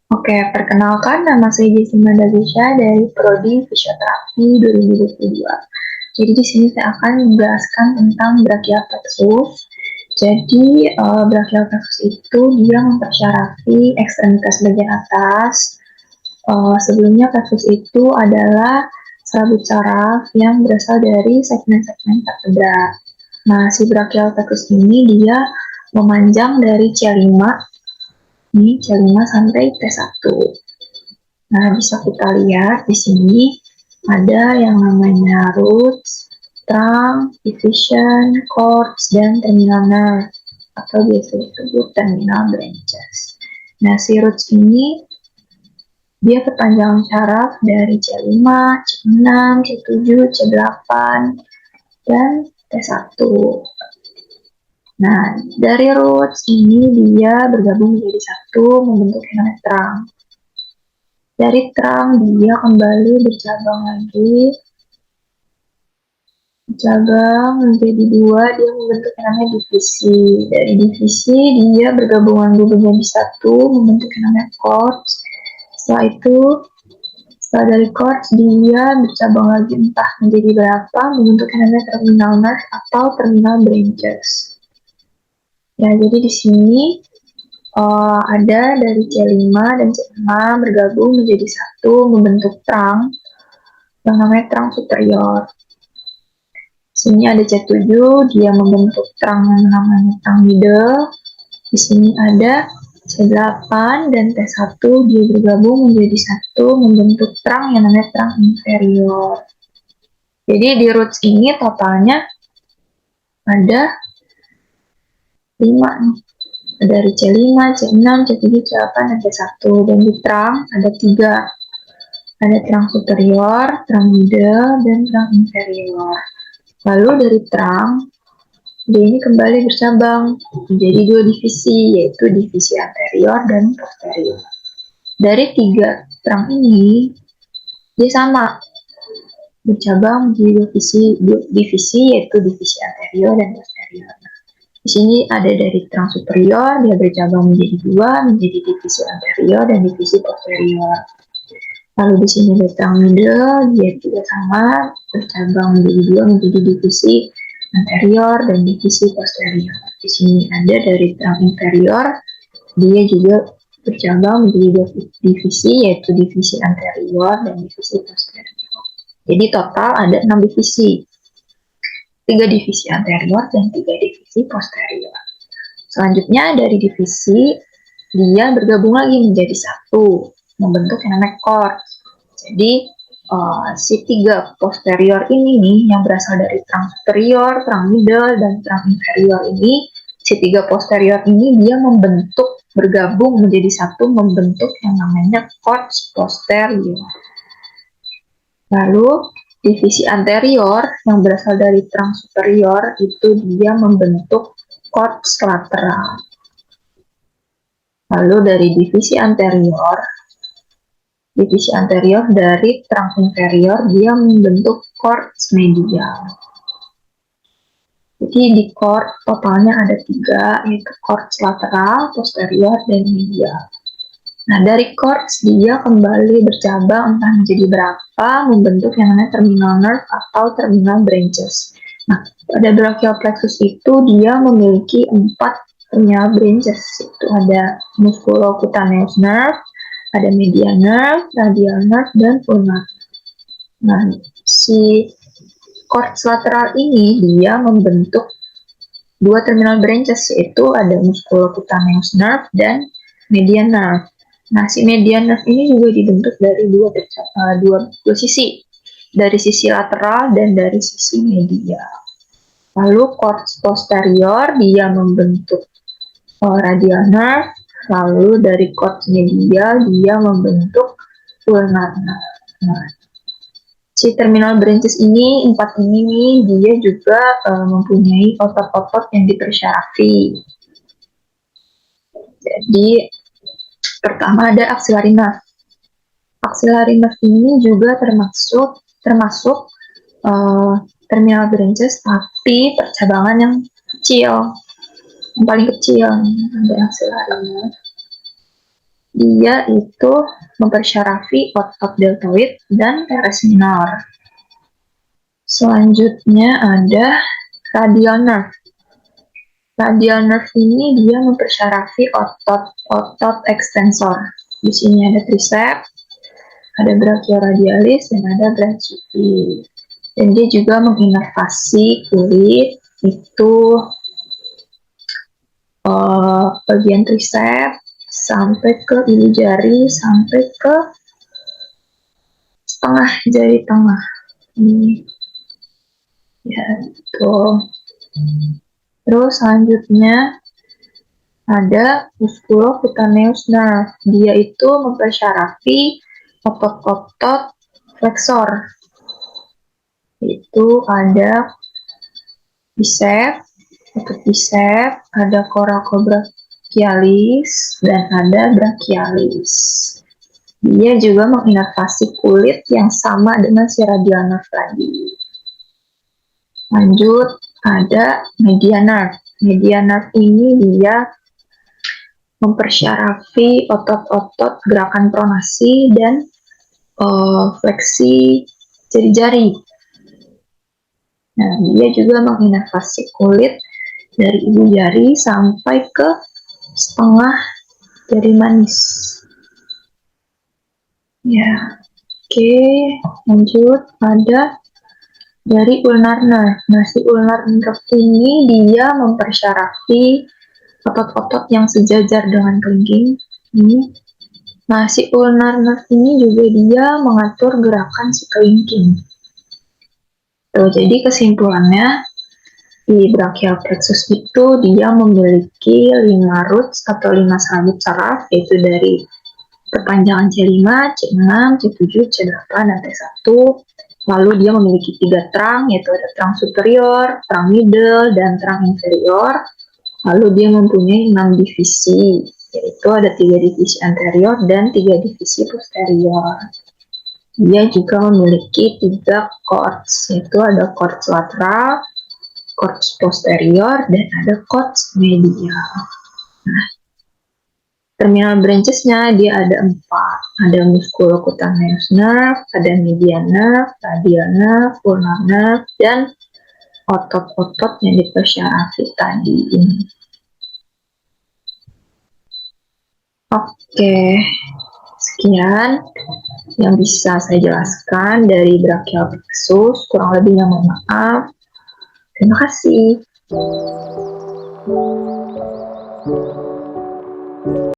Oke, perkenalkan nama saya Jessica Davisha dari Prodi Fisioterapi 2022. Jadi di sini saya akan menjelaskan tentang brachial plexus. Jadi brachial plexus itu dia mempersyaratkan ekstremitas bagian atas. Sebelumnya plexus itu adalah serabut saraf yang berasal dari segmen-segmen vertebra. Nah, si brachial plexus ini dia memanjang dari C5 ini C5 sampai T1. Nah, bisa kita lihat di sini ada yang namanya roots, trunk, division, cords, dan terminal nerve atau biasa disebut terminal branches. Nah, si roots ini dia perpanjangan saraf dari C5, C6, C7, C8, dan T1. Nah, dari roots ini dia bergabung menjadi satu membentuk yang namanya trunk. Dari trunk dia kembali bercabang lagi, bercabang menjadi dua, dia membentuk yang namanya divisi. Dari divisi dia bergabung lagi menjadi satu, membentuk yang namanya cords. Setelah itu, setelah dari cords dia bercabang lagi entah menjadi berapa, membentuk yang namanya terminal nerve atau terminal branches. Ya, jadi di sini ada dari C5 dan C6 bergabung menjadi satu, membentuk trunk yang namanya trunk superior. Sini ada C7, dia membentuk trunk yang namanya trunk middle. Di sini ada C8 dan T1, dia bergabung menjadi satu, membentuk trunk yang namanya trunk inferior. Jadi di roots ini totalnya ada 5 nih. Dari C5, C6, C7, C8, dan T1. Dan di trunk ada 3. Ada trunk superior, trunk middle, dan trunk inferior. Lalu dari trunk, dia ini kembali bercabang menjadi 2 divisi, yaitu divisi anterior dan posterior. Dari 3 trunk ini, dia sama bercabang menjadi 2 divisi, yaitu divisi anterior dan posterior. Di sini ada dari trunk superior, dia bercabang menjadi 2, menjadi divisi anterior dan divisi posterior. Lalu di sini ada trunk middle, dia juga sama bercabang menjadi 2, menjadi divisi anterior dan divisi posterior. Di sini ada dari trunk inferior, dia juga bercabang menjadi 2 divisi, yaitu divisi anterior dan divisi posterior. Jadi total ada 6 divisi, 3 divisi anterior dan 3 divisi posterior. Selanjutnya dari divisi, dia bergabung lagi menjadi satu, membentuk yang namanya cords. Jadi si 3 posterior ini nih yang berasal dari trunk superior, trunk middle, dan trunk inferior ini, si 3 posterior ini dia membentuk, bergabung menjadi satu, membentuk yang namanya cords posterior. Lalu divisi anterior yang berasal dari trunk superior itu dia membentuk cords lateral. Lalu dari divisi anterior dari trunk inferior dia membentuk cords medial. Jadi di cord totalnya ada 3, yaitu cords lateral, posterior, dan medial. Nah, dari cords dia kembali bercabang entah menjadi berapa, membentuk yang namanya terminal nerve atau terminal branches. Nah, pada brachial plexus itu dia memiliki 4 terminal branches. Itu ada musculocutaneous nerve, ada medial nerve, radial nerve, dan ulnar. Nah, si cords lateral ini dia membentuk 2 terminal branches, yaitu ada musculocutaneous nerve dan median nerve. Nah, si median nerve ini juga dibentuk dari dua sisi, dari sisi lateral dan dari sisi medial. Lalu cords posterior dia membentuk radial nerve, lalu dari cords medial dia membentuk ulnar nerve. Nah, si terminal branches ini, 4 ini nih, dia juga mempunyai otot-otot yang dipersyaratkan. Jadi pertama ada axillary nerve. Axillary nerve ini juga termasuk terminal branches, tapi percabangan yang kecil, yang paling kecil ada axillary nerve. Dia itu mempersyarafi otot deltoid dan teres minor. Selanjutnya ada radial nerve. Radial nerve ini dia mempersyarafi otot ekstensor. Di sini ada tricep, ada brachioradialis, dan ada brachii. Dan dia juga menginervasi kulit itu bagian tricep sampai ke ibu jari sampai ke setengah jari tengah. Ini ya itu. Terus selanjutnya ada musculocutaneous nerve. Dia itu mempersyarafi otot-otot flexor. Itu ada bicep, otot bicep, ada coracobrachialis, dan ada brachialis. Dia juga menginervasi kulit yang sama dengan si radial nerve tadi. Lanjut, ada median nerve. Median nerve ini dia mempersyarafi otot-otot gerakan pronasi dan fleksi jari-jari. Nah, dia juga menginervasi kulit dari ibu jari sampai ke setengah jari manis. Ya, oke. Lanjut, ada dari ulnar nerve. Nah, si ulnar nerve ini dia mempersyarafi otot-otot yang sejajar dengan kelingking. Nah, si ulnar nerve ini juga dia mengatur gerakan si kelingking. Tuh, jadi kesimpulannya, di brachial plexus itu dia memiliki 5 roots atau 5 serabut saraf, yaitu dari perpanjangan C5, C6, C7, C8, dan T1. Lalu dia memiliki 3 trunk, yaitu ada trunk superior, trunk middle, dan trunk inferior. Lalu dia mempunyai 6 divisi, yaitu ada 3 divisi anterior dan 3 divisi posterior. Dia juga memiliki 3 cords, yaitu ada cords lateral, cords posterior, dan ada cords medial. Nah, terminal branches-nya dia ada 4. Ada musculocutaneous nerve, ada median nerve, radial nerve, ulnar nerve, dan otot-otot yang dipersyarafi tadi ini. Oke, sekian yang bisa saya jelaskan dari brachial plexus. Kurang lebihnya mohon maaf. Terima kasih.